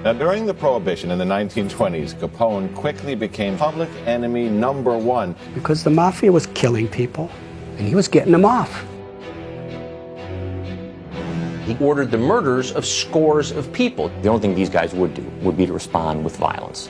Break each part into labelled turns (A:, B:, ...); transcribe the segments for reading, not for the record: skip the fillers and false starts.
A: Now, during the Prohibition in the 1920s, Capone quickly became public enemy number one.
B: Because the mafia was killing people, and he was getting them off.
C: He ordered the murders of scores of people. The only thing these guys would do would be to respond with violence.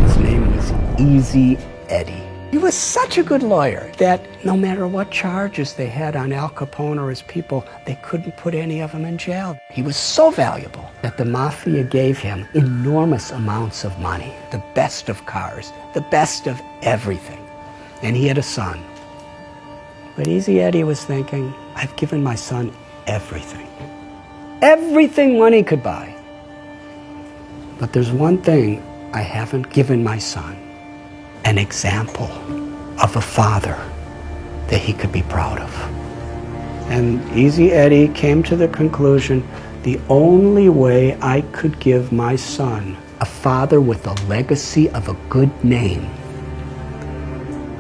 B: His name was Easy Eddie. He was such a good lawyer that no matter what charges they had on Al Capone or his people, they couldn't put any of them in jail. He was so valuable that the mafia gave him enormous amounts of money, the best of cars, the best of everything. And he had a son. But Easy Eddie was thinking, I've given my son everything. Everything money could buy. But there's one thing I haven't given my son. An example of a father that he could be proud of. And Easy Eddie came to the conclusion, the only way I could give my son a father with a legacy of a good name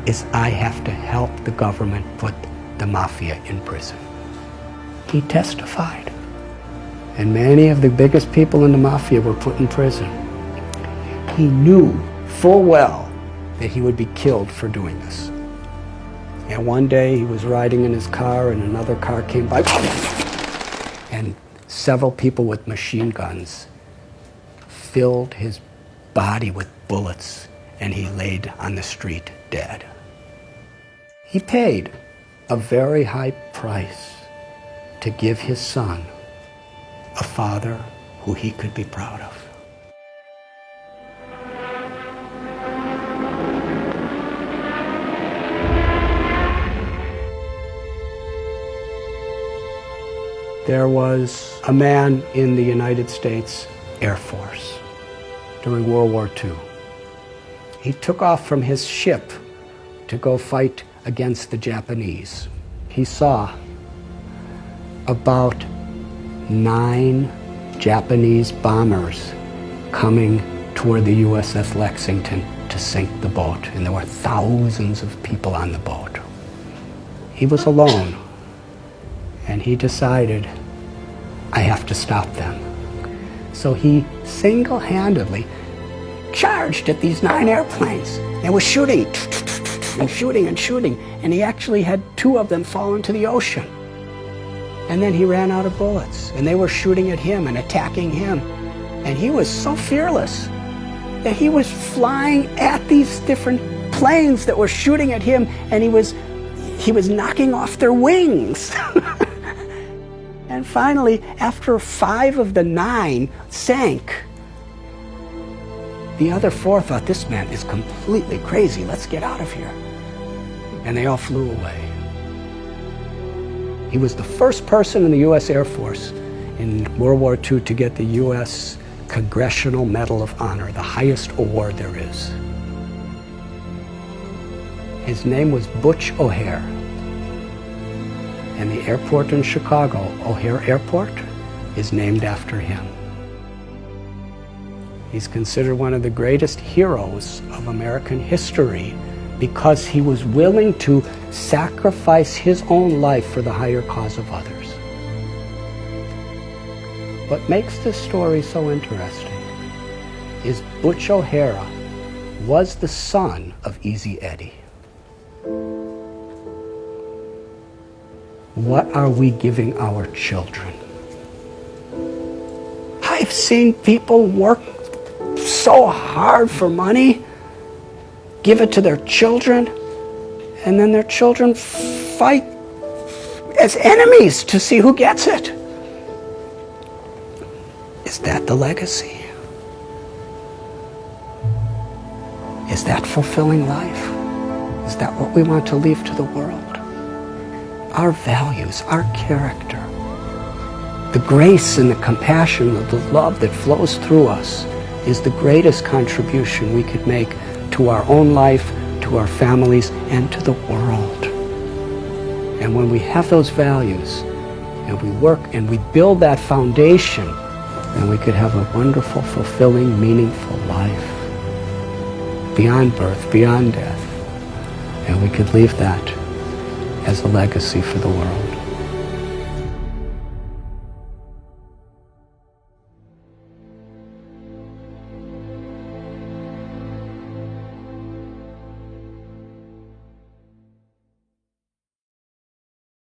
B: is I have to help the government put the mafia in prison. He testified. And many of the biggest people in the mafia were put in prison. He knew full well that he would be killed for doing this. And one day he was riding in his car and another car came by and several people with machine guns filled his body with bullets and he laid on the street dead. He paid a very high price to give his son a father who he could be proud of. There was a man in the United States Air Force during World War II. He took off from his ship to go fight against the Japanese. He saw about 9 Japanese bombers coming toward the USS Lexington to sink the boat, and there were thousands of people on the boat. He was alone. And he decided, I have to stop them. So he single-handedly charged at these 9 airplanes and was shooting and shooting and shooting. And he actually had 2 of them fall into the ocean. And then he ran out of bullets and they were shooting at him and attacking him. And he was so fearless that he was flying at these different planes that were shooting at him, and he was knocking off their wings. And finally, after 5 of the 9 sank, the other 4 thought, this man is completely crazy, let's get out of here. And they all flew away. He was the first person in the U.S. Air Force in World War II to get the U.S. Congressional Medal of Honor, the highest award there is. His name was Butch O'Hare. And the airport in Chicago, O'Hare Airport, is named after him. He's considered one of the greatest heroes of American history because he was willing to sacrifice his own life for the higher cause of others. What makes this story so interesting is Butch O'Hare was the son of Easy Eddie. What are we giving our children? I've seen people work so hard for money, give it to their children, and then their children fight as enemies to see who gets it. Is that the legacy? Is that fulfilling life? Is that what we want to leave to the world? Our values, our character, the grace and the compassion, the love that flows through us is the greatest contribution we could make to our own life, to our families, and to the world. And when we have those values, and we work and we build that foundation, then we could have a wonderful, fulfilling, meaningful life beyond birth, beyond death. And we could leave that as a legacy for the world.